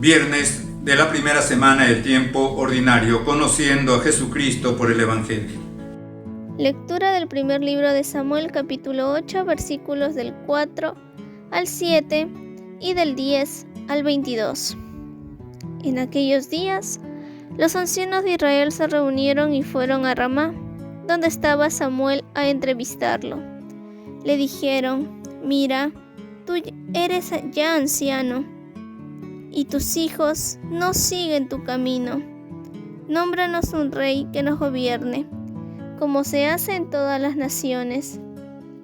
Viernes de la primera semana del tiempo ordinario, conociendo a Jesucristo por el Evangelio. Lectura del primer libro de Samuel, capítulo 8, versículos del 4 al 7 y del 10 al 22. En aquellos días, los ancianos de Israel se reunieron y fueron a Ramá, donde estaba Samuel, a entrevistarlo. Le dijeron: «Mira, tú eres ya anciano, y tus hijos no siguen tu camino. Nómbranos un rey que nos gobierne, como se hace en todas las naciones».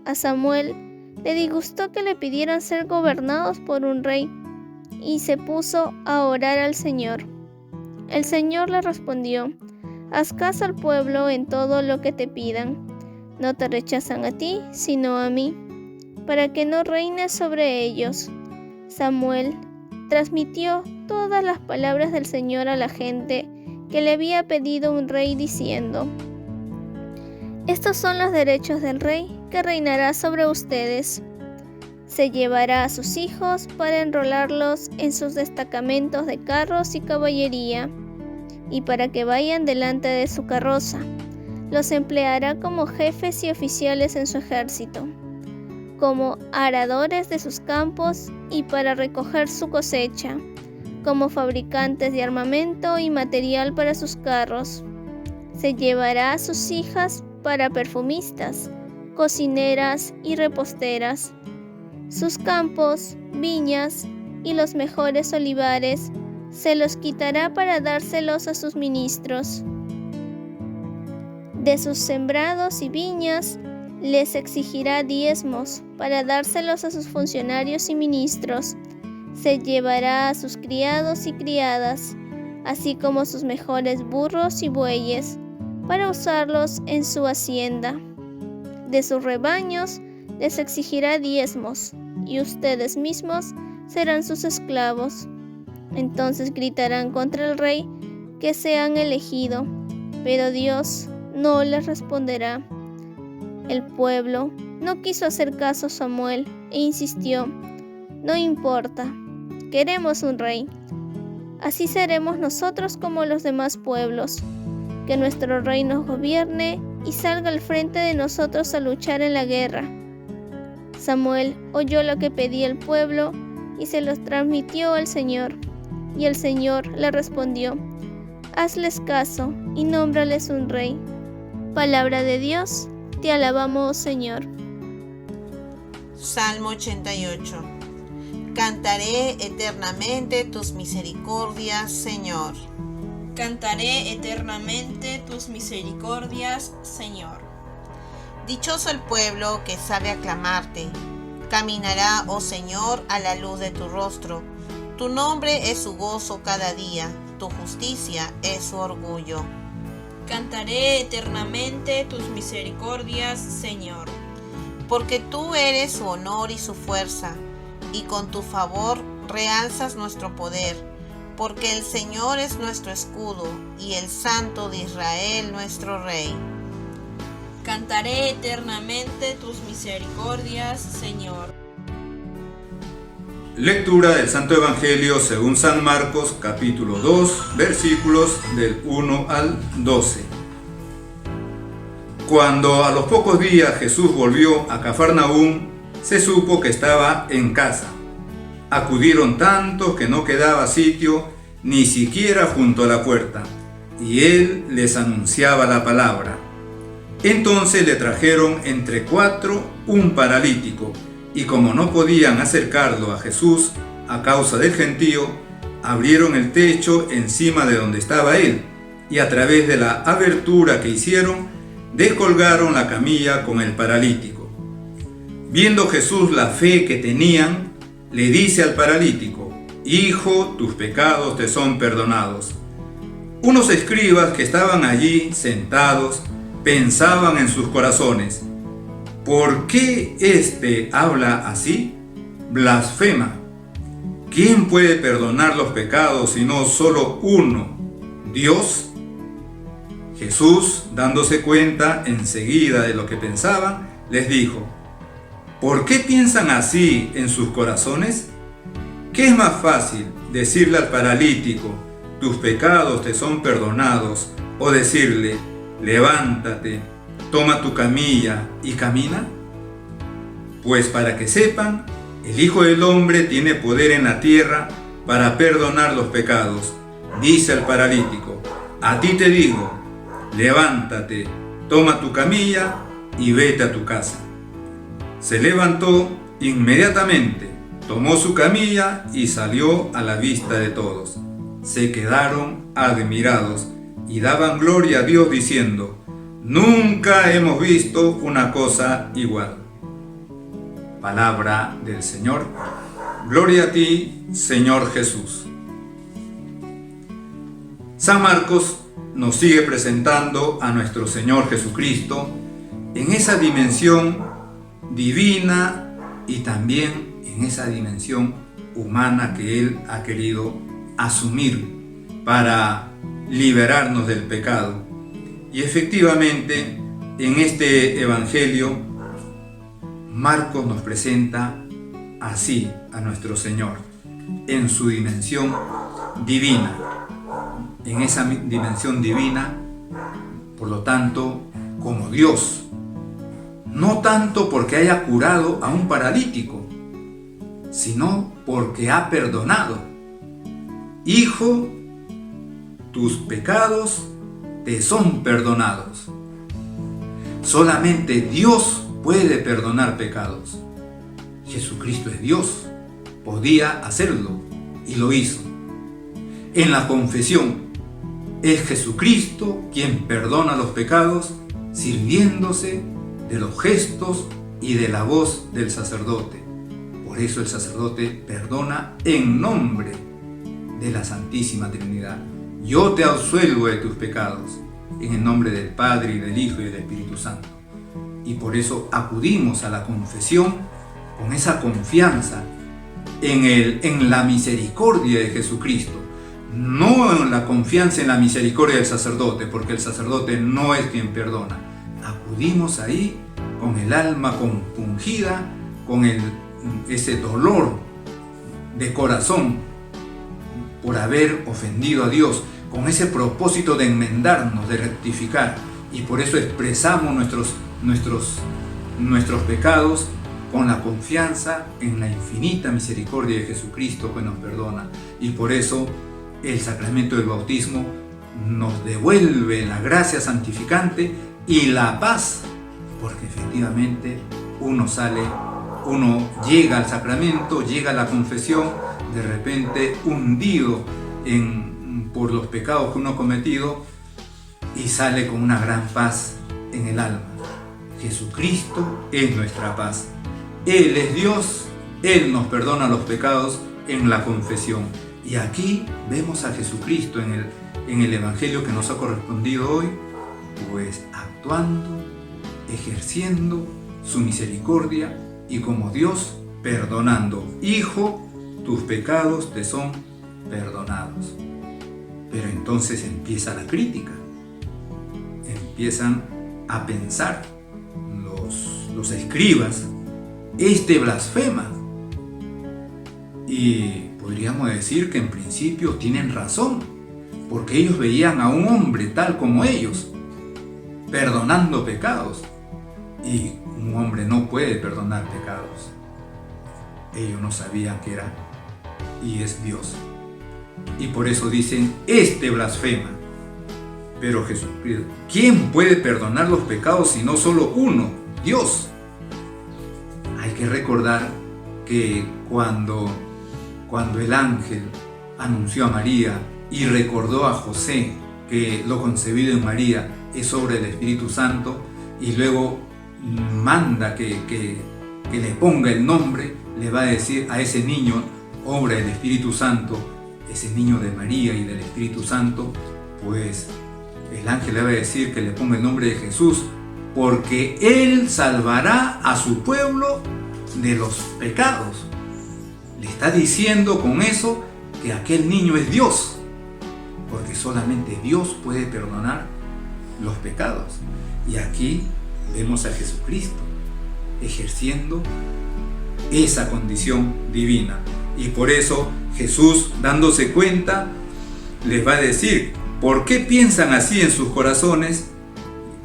A Samuel le disgustó que le pidieran ser gobernados por un rey, y se puso a orar al Señor. El Señor le respondió: «Haz caso al pueblo en todo lo que te pidan. No te rechazan a ti, sino a mí, para que no reines sobre ellos». Samuel transmitió todas las palabras del Señor a la gente que le había pedido un rey, diciendo: «Estos son los derechos del rey que reinará sobre ustedes. Se llevará a sus hijos para enrolarlos en sus destacamentos de carros y caballería, y para que vayan delante de su carroza. Los empleará como jefes y oficiales en su ejército, como aradores de sus campos y para recoger su cosecha, como fabricantes de armamento y material para sus carros. Se llevará a sus hijas para perfumistas, cocineras y reposteras. Sus campos, viñas y los mejores olivares se los quitará para dárselos a sus ministros. De sus sembrados y viñas les exigirá diezmos para dárselos a sus funcionarios y ministros. Se llevará a sus criados y criadas, así como sus mejores burros y bueyes, para usarlos en su hacienda. De sus rebaños les exigirá diezmos, y ustedes mismos serán sus esclavos. Entonces gritarán contra el rey que se han elegido, pero Dios no les responderá». El pueblo no quiso hacer caso a Samuel e insistió: «No importa, queremos un rey. Así seremos nosotros como los demás pueblos. Que nuestro rey nos gobierne y salga al frente de nosotros a luchar en la guerra». Samuel oyó lo que pedía el pueblo y se los transmitió al Señor. Y el Señor le respondió: «Hazles caso y nómbrales un rey». Palabra de Dios, te alabamos, Señor. Salmo 88. Cantaré eternamente tus misericordias, Señor. Cantaré eternamente tus misericordias, Señor. Dichoso el pueblo que sabe aclamarte. Caminará, oh Señor, a la luz de tu rostro. Tu nombre es su gozo cada día, tu justicia es su orgullo. Cantaré eternamente tus misericordias, Señor. Porque tú eres su honor y su fuerza, y con tu favor realzas nuestro poder. Porque el Señor es nuestro escudo, y el Santo de Israel nuestro Rey. Cantaré eternamente tus misericordias, Señor. Lectura del Santo Evangelio según San Marcos, capítulo 2, versículos del 1 al 12. Cuando a los pocos días Jesús volvió a Cafarnaúm, se supo que estaba en casa. Acudieron tantos que no quedaba sitio ni siquiera junto a la puerta, y él les anunciaba la palabra. Entonces le trajeron entre 4 un paralítico, y como no podían acercarlo a Jesús a causa del gentío, abrieron el techo encima de donde estaba él, y a través de la abertura que hicieron, descolgaron la camilla con el paralítico. Viendo Jesús la fe que tenían, le dice al paralítico: «Hijo, tus pecados te son perdonados». Unos escribas que estaban allí sentados pensaban en sus corazones: «¿Por qué éste habla así? Blasfema. ¿Quién puede perdonar los pecados sino solo uno, Dios?». Jesús, dándose cuenta enseguida de lo que pensaban, les dijo: «¿Por qué piensan así en sus corazones? ¿Qué es más fácil, decirle al paralítico, tus pecados te son perdonados, o decirle, levántate, toma tu camilla y camina? Pues para que sepan, el Hijo del Hombre tiene poder en la tierra para perdonar los pecados. Dice al paralítico, a ti te digo, levántate, toma tu camilla y vete a tu casa. Se levantó inmediatamente, tomó su camilla y salió a la vista de todos. Se quedaron admirados y daban gloria a Dios diciendo, nunca hemos visto una cosa igual. Palabra del Señor. Gloria a ti, Señor Jesús. San Marcos nos sigue presentando a nuestro Señor Jesucristo en esa dimensión divina y también en esa dimensión humana que Él ha querido asumir para liberarnos del pecado. Y efectivamente, en este Evangelio, Marcos nos presenta así a nuestro Señor, en su dimensión divina. En esa dimensión divina, por lo tanto, como Dios. No tanto porque haya curado a un paralítico, sino porque ha perdonado. Hijo, tus pecados te son perdonados. Solamente Dios puede perdonar pecados. Jesucristo es Dios, podía hacerlo y lo hizo. En la confesión, es Jesucristo quien perdona los pecados sirviéndose de los gestos y de la voz del sacerdote. Por eso el sacerdote perdona en nombre de la Santísima Trinidad. Yo te absuelvo de tus pecados, en el nombre del Padre y del Hijo y del Espíritu Santo. Y por eso acudimos a la confesión con esa confianza en la misericordia de Jesucristo. No en la confianza en la misericordia del sacerdote, porque el sacerdote no es quien perdona. Acudimos ahí con el alma compungida, con ese dolor de corazón por haber ofendido a Dios, con ese propósito de enmendarnos, de rectificar. Y por eso expresamos nuestros pecados con la confianza en la infinita misericordia de Jesucristo que nos perdona. Y por eso el sacramento del bautismo nos devuelve la gracia santificante y la paz, porque efectivamente uno llega al sacramento, llega a la confesión, de repente hundido por los pecados que uno ha cometido y sale con una gran paz en el alma. Jesucristo es nuestra paz. Él es Dios, Él nos perdona los pecados en la confesión. Y aquí vemos a Jesucristo en el Evangelio que nos ha correspondido hoy, pues actuando, ejerciendo su misericordia y como Dios perdonando. Hijo, tus pecados te son perdonados. Pero entonces empieza la crítica. Empiezan a pensar los escribas, este blasfema. Y podríamos decir que en principio tienen razón, porque ellos veían a un hombre tal como ellos, perdonando pecados. Y un hombre no puede perdonar pecados. Ellos no sabían que era y es Dios. Y por eso dicen, este blasfema. Pero Jesucristo, ¿quién puede perdonar los pecados si no solo uno? Dios. Hay que recordar que cuando el ángel anunció a María y recordó a José que lo concebido en María es obra del Espíritu Santo, y luego manda que le ponga el nombre, le va a decir a ese niño, obra del Espíritu Santo, ese niño de María y del Espíritu Santo, pues el ángel le va a decir que le ponga el nombre de Jesús, porque Él salvará a su pueblo de los pecados. Le está diciendo con eso que aquel niño es Dios, porque solamente Dios puede perdonar los pecados. Y aquí vemos a Jesucristo ejerciendo esa condición divina. Y por eso Jesús, dándose cuenta, les va a decir, ¿por qué piensan así en sus corazones?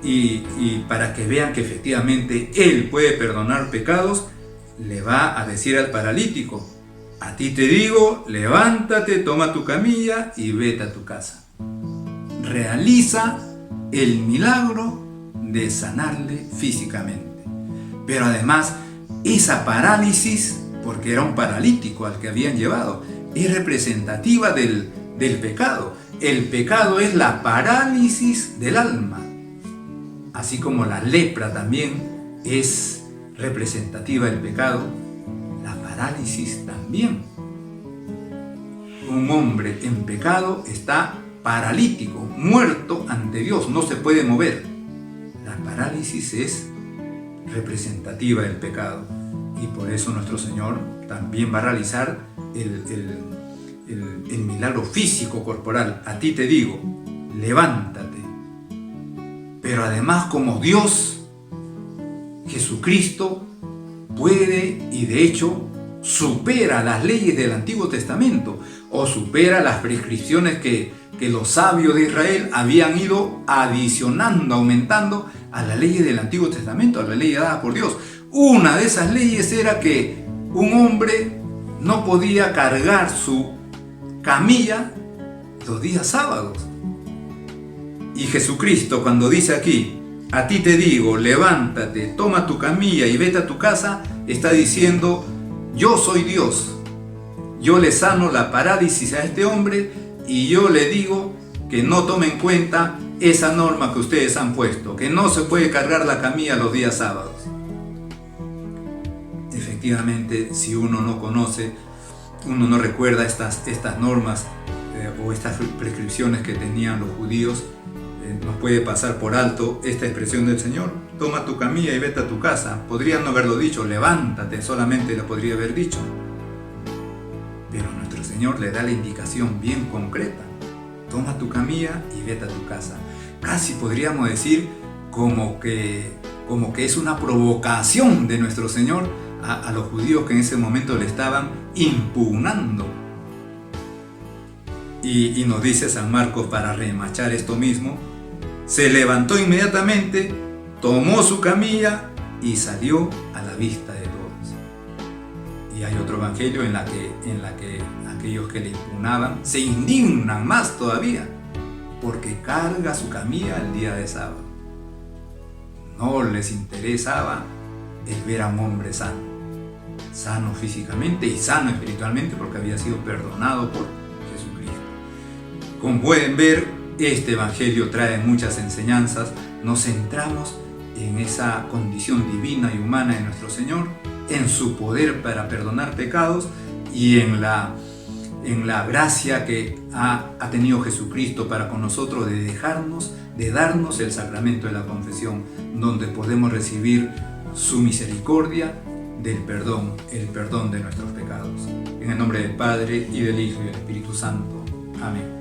Y para que vean que efectivamente Él puede perdonar pecados, le va a decir al paralítico, a ti te digo, levántate, toma tu camilla y vete a tu casa. Realiza el milagro de sanarle físicamente. Pero además, esa parálisis, porque era un paralítico al que habían llevado, es representativa del pecado. El pecado es la parálisis del alma. Así como la lepra también es representativa del pecado, la parálisis también. Un hombre en pecado está paralítico, muerto ante Dios, no se puede mover. La parálisis es representativa del pecado y por eso nuestro Señor también va a realizar el milagro físico corporal. A ti te digo, levántate. Pero además, como Dios, Jesucristo puede y de hecho supera las leyes del Antiguo Testamento o supera las prescripciones que los sabios de Israel habían ido adicionando, aumentando a las leyes del Antiguo Testamento, a la ley dada por Dios. Una de esas leyes era que un hombre no podía cargar su camilla los días sábados. Y Jesucristo, cuando dice aquí, a ti te digo, levántate, toma tu camilla y vete a tu casa, está diciendo, yo soy Dios. Yo le sano la parálisis a este hombre y yo le digo que no tome en cuenta esa norma que ustedes han puesto, que no se puede cargar la camilla los días sábados. Efectivamente, si uno no conoce, uno no recuerda estas normas o estas prescripciones que tenían los judíos, nos puede pasar por alto esta expresión del Señor, toma tu camilla y vete a tu casa. Podría no haberlo dicho, levántate, solamente lo podría haber dicho. Pero nuestro Señor le da la indicación bien concreta, toma tu camilla y vete a tu casa. Casi podríamos decir como que es una provocación de nuestro Señor a los judíos que en ese momento le estaban impugnando. Y nos dice San Marcos, para remachar esto mismo, se levantó inmediatamente, tomó su camilla y salió a la vista de todos. Y hay otro evangelio en la que aquellos que le impugnaban se indignan más todavía, porque carga su camilla el día de sábado. No les interesaba el ver a un hombre sano físicamente y sano espiritualmente, porque había sido perdonado por Jesucristo. Como pueden ver, este evangelio trae muchas enseñanzas. Nos centramos en esa condición divina y humana de nuestro Señor, en su poder para perdonar pecados y en la gracia que ha tenido Jesucristo para con nosotros de darnos el sacramento de la confesión, donde podemos recibir su misericordia del perdón, el perdón de nuestros pecados. En el nombre del Padre, y del Hijo, y del Espíritu Santo. Amén.